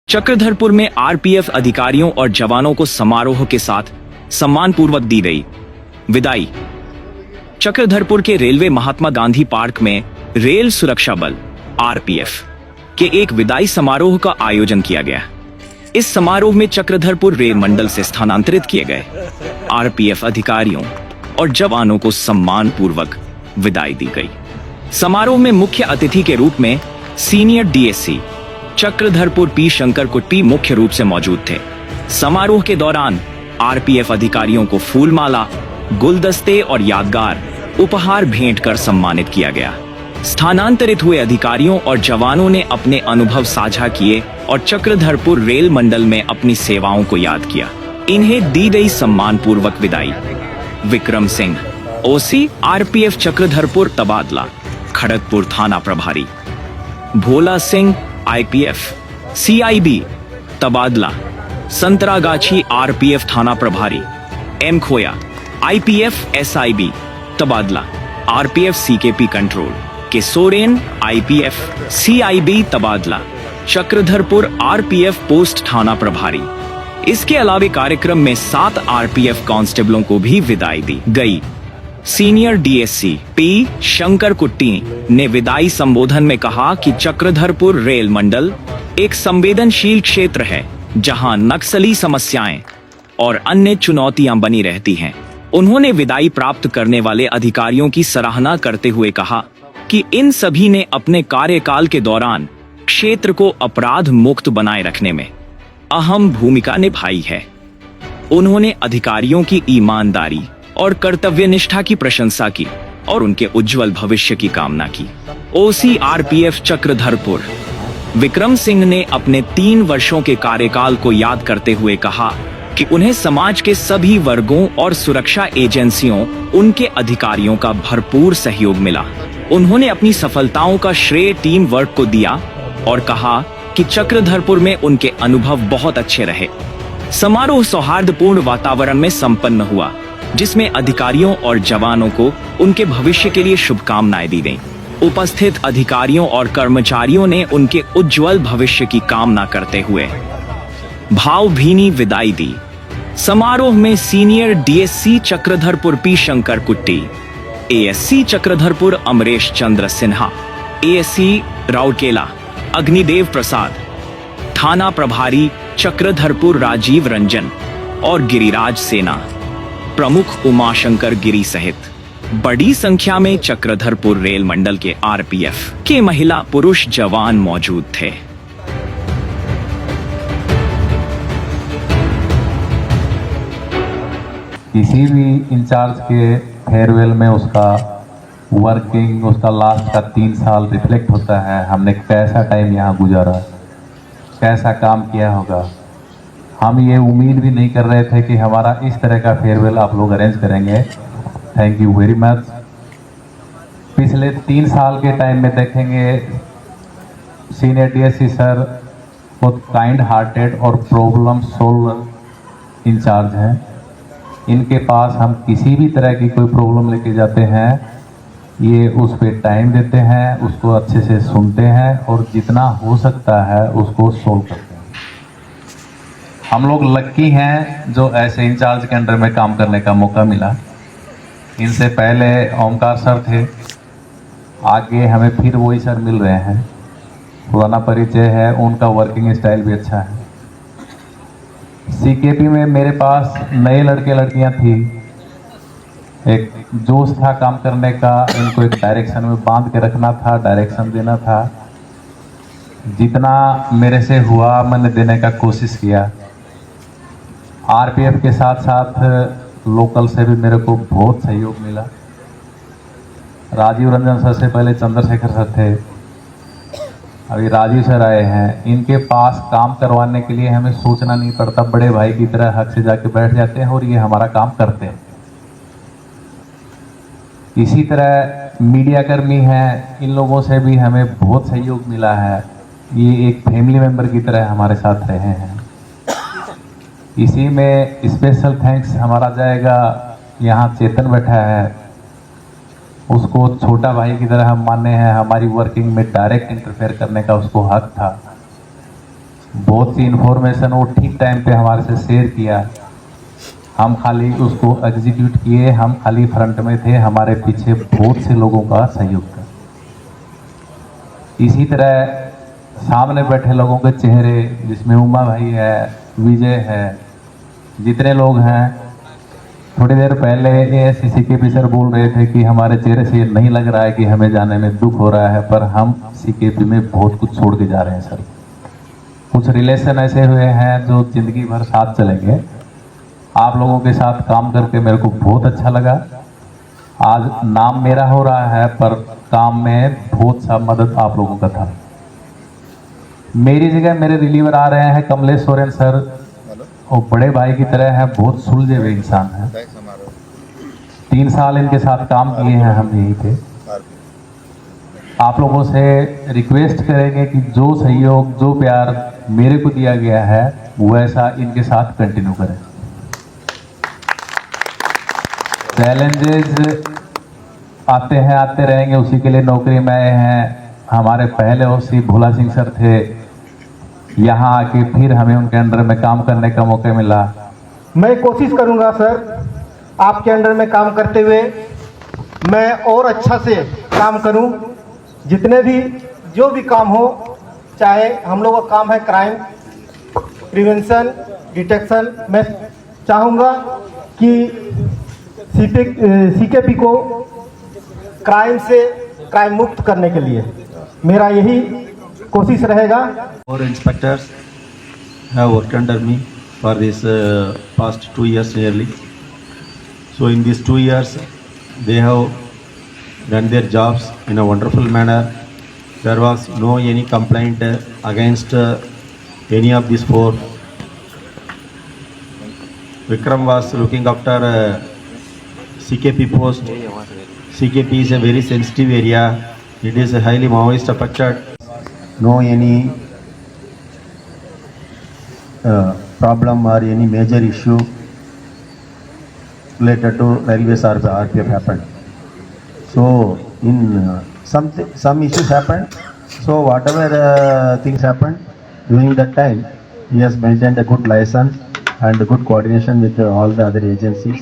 चक्रधरपुर में आरपीएफ अधिकारियों और जवानों को समारोह के साथ सम्मानपूर्वक दी गई विदाई। चक्रधरपुर के रेलवे महात्मा गांधी पार्क में रेल सुरक्षा बल आरपीएफ के एक विदाई समारोह का आयोजन किया गया। इस समारोह में चक्रधरपुर रेल मंडल से स्थानांतरित किए गए आरपीएफ अधिकारियों और जवानों को सम्मान पूर्वक विदाई दी गई। समारोह में मुख्य अतिथि के रूप में senior DSC Chakradharpur P Shankar कुट्टी मुख्य रूप से मौजूद थे। समारोह के दौरान आरपीएफ अधिकारियों को फूलमाला, गुलदस्ते और यादगार उपहार भेंट कर सम्मानित किया गया। स्थानांतरित हुए अधिकारियों और जवानों ने अपने अनुभव साझा किए और चक्रधरपुर रेल मंडल में अपनी सेवाओं को याद किया। इन्हें दी गई सम्मान पूर्वक विदाई। विक्रम सिंह ओसी आरपीएफ चक्रधरपुर तबादला खड़गपुर थाना प्रभारी। भोला सिंह आईपीएफ सीआईबी तबादला संतरागाछी आरपीएफ थाना प्रभारी। एम खोया आईपीएफ एसआईबी तबादला आरपीएफ सीकेपी कंट्रोल। के सोरेन आईपीएफ सीआईबी तबादला चक्रधरपुर आरपीएफ पोस्ट थाना प्रभारी। इसके अलावा कार्यक्रम में 7 आरपीएफ कांस्टेबलों को भी विदाई दी गई। सीनियर डीएससी पी शंकर कुट्टी ने विदाई संबोधन में कहा कि चक्रधरपुर रेल मंडल एक संवेदनशील क्षेत्र है जहां नक्सली समस्याएं और अन्य चुनौतियां बनी रहती हैं। उन्होंने विदाई प्राप्त करने वाले अधिकारियों की सराहना करते हुए कहा कि इन सभी ने अपने कार्यकाल के दौरान क्षेत्र को अपराध मुक्त बनाए रखने में अहम भूमिका निभाई है। उन्होंने अधिकारियों की ईमानदारी और कर्तव्यनिष्ठा की प्रशंसा की और उनके उज्जवल भविष्य की कामना की। ओसी आरपीएफ चक्रधरपुर विक्रम सिंह ने अपने 3 वर्षों के कार्यकाल को याद करते हुए कहा कि उन्हें समाज के सभी वर्गों और सुरक्षा एजेंसियों उनके अधिकारियों का भरपूर सहयोग मिला। उन्होंने अपनी सफलताओं का श्रेय टीम वर्क को दिया और कहा कि चक्रधरपुर में उनके अनुभव बहुत अच्छे रहे। समारोह सौहार्दपूर्ण वातावरण में संपन्न हुआ, जिसमें अधिकारियों और जवानों को उनके भविष्य के लिए शुभकामनाएं दी गईं। उपस्थित अधिकारियों और कर्मचारियों ने उनके उज्जवल भविष्य की कामना करते हुए भावभीनी विदाई दी। समारोह में senior DSC Chakradharpur P Shankar कुट्टी, एएससी चक्रधरपुर अमरेश चंद्र सिन्हा, एएससी राउरकेला अग्निदेव प्रसाद, थाना प्रभारी चक्रधरपुर राजीव रंजन और गिरिराज सेना प्रमुख उमाशंकर गिरी सहित बड़ी संख्या में चक्रधरपुर रेल मंडल के आरपीएफ के महिला पुरुष जवान मौजूद थे। किसी भी इंचार्ज के फेयरवेल में उसका वर्किंग, उसका लास्ट का 3 साल रिफ्लेक्ट होता है। हमने कैसा टाइम यहाँ गुजारा, कैसा काम किया होगा। हम ये उम्मीद भी नहीं कर रहे थे कि हमारा इस तरह का फेयरवेल आप लोग अरेंज करेंगे। Thank you very much. पिछले 3 साल के टाइम में देखेंगे सीनियर डीएससी सर बहुत काइंड हार्टेड और प्रॉब्लम सोल्वर इंचार्ज हैं। इनके पास हम किसी भी तरह की कोई प्रॉब्लम लेके जाते हैं, ये उस पर टाइम देते हैं, उसको अच्छे से सुनते हैं और जितना हो सकता है उसको सोल्व करते हैं। हम लोग लक्की हैं जो ऐसे इंचार्ज के अंडर में काम करने का मौका मिला। इनसे पहले ओमकार सर थे, आगे हमें फिर वही सर मिल रहे हैं। पुराना परिचय है, उनका वर्किंग स्टाइल भी अच्छा है। सीकेपी में मेरे पास नए लड़के लड़कियां थी, एक जोश था काम करने का, इनको एक डायरेक्शन में बांध के रखना था, डायरेक्शन देना था। जितना मेरे से हुआ मैंने देने का कोशिश किया। आरपीएफ के साथ साथ लोकल से भी मेरे को बहुत सहयोग मिला। राजीव रंजन सर से पहले चंद्रशेखर सर थे, अभी राजीव सर आए हैं। इनके पास काम करवाने के लिए हमें सोचना नहीं पड़ता, बड़े भाई की तरह हक से जाके बैठ जाते हैं और ये हमारा काम करते हैं। इसी तरह मीडिया कर्मी हैं, इन लोगों से भी हमें बहुत सहयोग मिला है। ये एक फैमिली मेंबर की तरह हमारे साथ रहे हैं। इसी में स्पेशल थैंक्स हमारा जाएगा, यहाँ चेतन बैठा है, उसको छोटा भाई की तरह हम माने हैं। हमारी वर्किंग में डायरेक्ट इंटरफेयर करने का उसको हक था। बहुत सी इन्फॉर्मेशन वो ठीक टाइम पे हमारे से शेयर किया। हम खाली उसको एग्जीक्यूट किए, हम खाली फ्रंट में थे, हमारे पीछे बहुत से लोगों का सहयोग था। इसी तरह सामने बैठे लोगों के चेहरे, जिसमें उमा भाई है, विजय है, जितने लोग हैं, थोड़ी देर पहले एएससीसी के भी सर बोल रहे थे कि हमारे चेहरे से ये नहीं लग रहा है कि हमें जाने में दुख हो रहा है, पर हम सीकेपी में बहुत कुछ छोड़ के जा रहे हैं सर। कुछ रिलेशन ऐसे हुए हैं जो जिंदगी भर साथ चलेंगे। आप लोगों के साथ काम करके मेरे को बहुत अच्छा लगा। आज नाम मेरा हो रहा है, पर काम में बहुत सा मदद आप लोगों का था। मेरी जगह मेरे रिलीवर आ रहे हैं कमलेश सोरेन सर, वो बड़े भाई की तरह है, बहुत सुलझे हुए इंसान हैं। 3 साल इनके साथ काम किए हैं हम यहीं पे। आप लोगों से रिक्वेस्ट करेंगे कि जो सहयोग, जो प्यार मेरे को दिया गया है, वैसा इनके साथ कंटिन्यू करें। चैलेंजेस आते रहेंगे, उसी के लिए नौकरी में आए हैं। हमारे पहले ओसी भोला सिंह सर थे, यहाँ आके फिर हमें उनके अंडर में काम करने का मौका मिला। मैं कोशिश करूंगा सर, आपके अंडर में काम करते हुए मैं और अच्छा से काम करूं। जितने भी जो भी काम हो, चाहे हम लोगों का काम है क्राइम प्रिवेंशन डिटेक्शन, मैं चाहूँगा कि सीकेपी को क्राइम मुक्त करने के लिए मेरा यही कोशिश रहेगा। Four inspectors have worked under me for this past 2 years nearly. So in these 2 years, they have done their jobs in a wonderful manner. There was no any complaint against any of these 4. Vikram was looking after CKP post. CKP is a very sensitive area. It is highly Maoist affected. No any problem or any major issue related to railways or RPF happened. So in some issues happened. So whatever things happened during that time, he has maintained a good license and good coordination with all the other agencies.